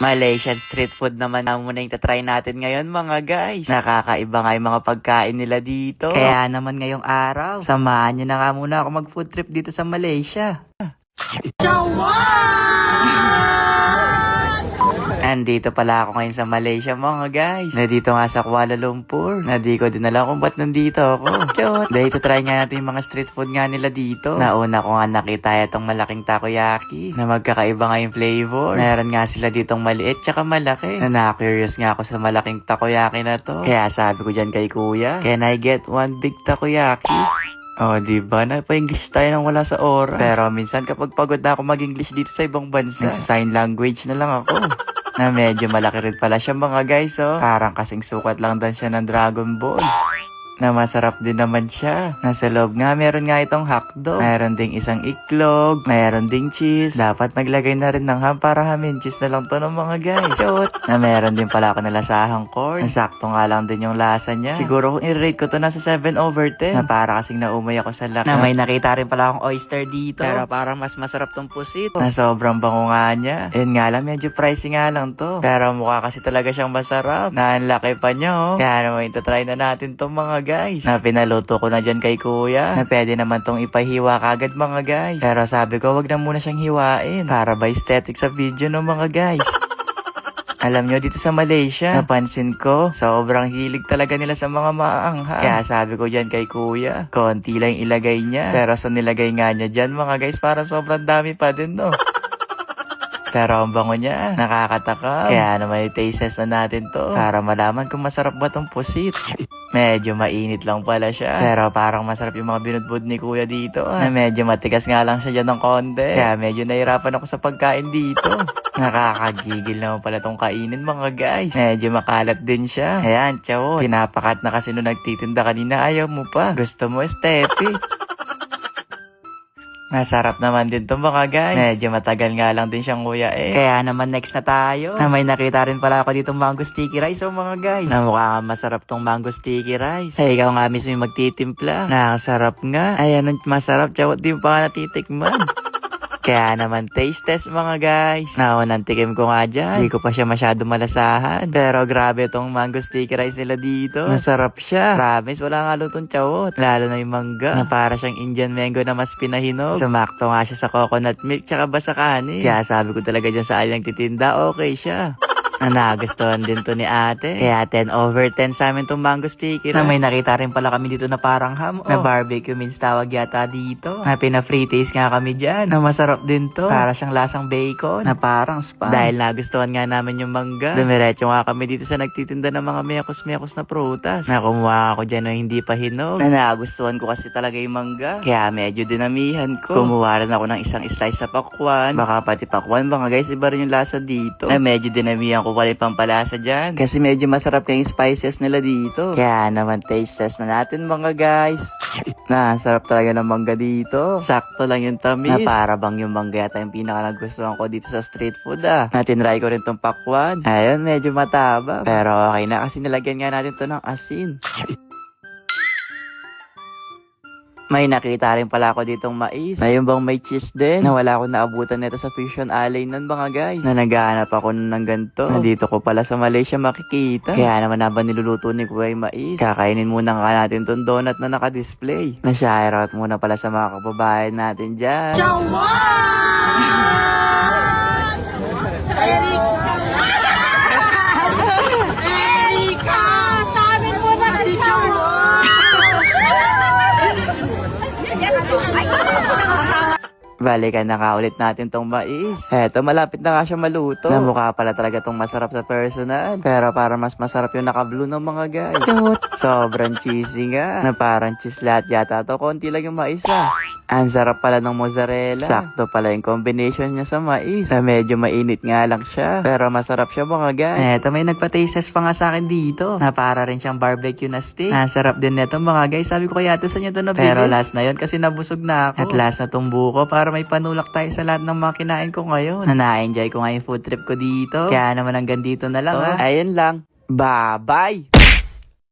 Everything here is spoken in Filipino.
Malaysian street food naman na muna yung tatry natin ngayon mga guys. Nakakaiba nga yung mga pagkain nila dito. Kaya naman ngayong araw, samahan nyo na nga muna ako mag food trip dito sa Malaysia. Nandito pala ako ngayon sa Malaysia mga guys. Nandito nga sa Kuala Lumpur. Di ko din alam kung ba't nandito ako. Chot! Dahil try nga natin yung mga street food nga nila dito. Nauna ko nga nakita itong malaking takoyaki na magkakaiba nga yung flavor. Meron nga sila ditong maliit tsaka malaki. Na-curious nga ako sa malaking takoyaki na to. Kaya sabi ko dyan kay kuya, can I get one big takoyaki? Oh, diba? Napa-English tayo nang wala sa oras. Pero minsan kapag pagod na ako mag-English dito sa ibang bansa, nagsa-sign language na lang ako. Na medyo malaki rin pala siya mga guys, oh. Parang kasing sukat lang din siya ng Dragon Ball. Na masarap din naman siya. Nasa loob nga, meron nga itong hotdog. Meron ding isang iklog. Meron ding cheese. Dapat naglagay na rin ng ham para hamin cheese na lang to ng mga guys. Shoot! Na meron din pala ako nalasahang corn. Nasakto nga lang din yung lasa niya. Siguro kung i-rate ko to nasa 7/10. Na para kasing naumay ako sa laki. Na may nakita rin pala akong oyster dito. Pero parang mas masarap tong pusit. Na sobrang bango nga niya. Yun nga lang, medyo pricey nga lang to. Pero mukha kasi talaga siyang masarap. Na ang laki pa niya, oh. Kaya naman ito try na natin tong mga guys. Na pinaluto ko na dyan kay kuya. Na pwede naman tong ipahiwa kagad mga guys. Pero sabi ko wag na muna siyang hiwain. Para ba aesthetic sa video no mga guys. Alam nyo, dito sa Malaysia, napansin ko, sobrang hilig talaga nila sa mga maanghang. Kaya sabi ko dyan kay kuya, konti lang ilagay niya. Pero sa nilagay nga niya dyan mga guys, para sobrang dami pa din no. Pero ang bango niya, nakakatakam. Kaya naman i-taste test na natin to. Para malaman kung masarap ba tong pusit. Medyo mainit lang pala siya. Pero parang masarap yung mga binudbud ni kuya dito. Na medyo matigas nga lang siya dyan ng konti. Kaya medyo nahirapan ako sa pagkain dito. Nakakagigil naman pala tong kainin mga guys. Medyo makalat din siya. Ayan, tiyaw. Pinapakat na kasi nung nagtitinda kanina, ayaw mo pa. Gusto mo, Steffi. Masarap naman din to mga guys. Medyo matagal nga lang din siyang kuya eh. Kaya naman next na tayo. Na may nakita rin pala ako ditong mango sticky rice oh mga guys. Na mukha nga masarap tong mango sticky rice. Ay ikaw nga mismo yung magtitimpla. Nakasarap nga. Ay ano masarap. Tsawat di pa ka natitikman. Kaya naman taste test mga guys. Naunang tikim ko nga dyan. Hindi ko pa siya masyado malasahan. Pero grabe tong mango sticky rice nila dito. Masarap siya. Promise, wala nga lutong tsawot. Lalo na yung mangga. Na para siyang Indian mango na mas pinahinog. Sumakto nga siya sa coconut milk tsaka basa kanin. Kaya sabi ko talaga dyan sa aling nagtitinda, okay siya. Na nagustuhan din to ni ate. Kaya 10/10 sa amin tong mango sticky. Na may nakita rin pala kami dito na parang ham. Na barbecue means tawag yata dito. Na pina-free taste nga kami dyan. Na masarap din to. Para siyang lasang bacon. Na parang spam. Dahil nagustuhan nga namin yung mangga. Dumiretso nga kami dito sa nagtitinda ng mga mekos-mekos na prutas. Na kumuha ako dyan na hindi pa hinog. Na nagustuhan ko kasi talaga yung mangga. Kaya medyo dinamihan ko. Kumuha rin ako ng isang slice sa pakwan. Baka pati pakwan mga guys, iba rin yung lasa dito. Na medyo dinamihan ko pala yung pampalasa dyan. Kasi medyo masarap kayong spices nila dito. Kaya naman taste test na natin mga guys. Na sarap talaga ng mangga dito. Sakto lang yung tamis. Na para bang yung mangga yata yung pinaka nagustuhan ko dito sa street food ah. Na tinry ko rin tong pakwan. Ayun, medyo mataba. Pero okay na kasi nilagyan nga natin to ng asin. May nakita rin pala ako ditong mais. Na yung bang may cheese din. Na wala akong naabutan nito sa Fusion Alley nun mga guys. Na naghahanap ako ng ganito. Na dito ko pala sa Malaysia makikita. Kaya naman habang niluluto ni Kuya yung mais, kakainin muna nga natin tong donut na naka-display. Na shoutout muna pala sa mga kababayan natin dyan. Balikan na nga ulit natin tong mais. Eto, malapit na nga siya maluto. Na mukha pala talaga tong masarap sa personal. Pero para mas masarap yung naka-blue ng mga guys. Sobrang cheesy nga. Na parang cheese lahat yata to. Konti lang yung mais ah. Ang sarap pala ng mozzarella. Sakto pala yung combination niya sa mais. Na medyo mainit nga lang siya. Pero masarap siya mga guys. Eto, may nagpa-taste test pa nga sa akin dito. Na para rin siyang barbecue na steak. Ang sarap din neto mga guys. Sabi ko kaya sa niya to nabili. Pero last na yun kasi nabusog na ako. At last na tong buko para may panulak tayo sa lahat ng mga kinain ko ngayon. Na na-enjoy ko nga yung food trip ko dito. Kaya naman hanggang dito na lang ha. Ayun lang. Bye-bye!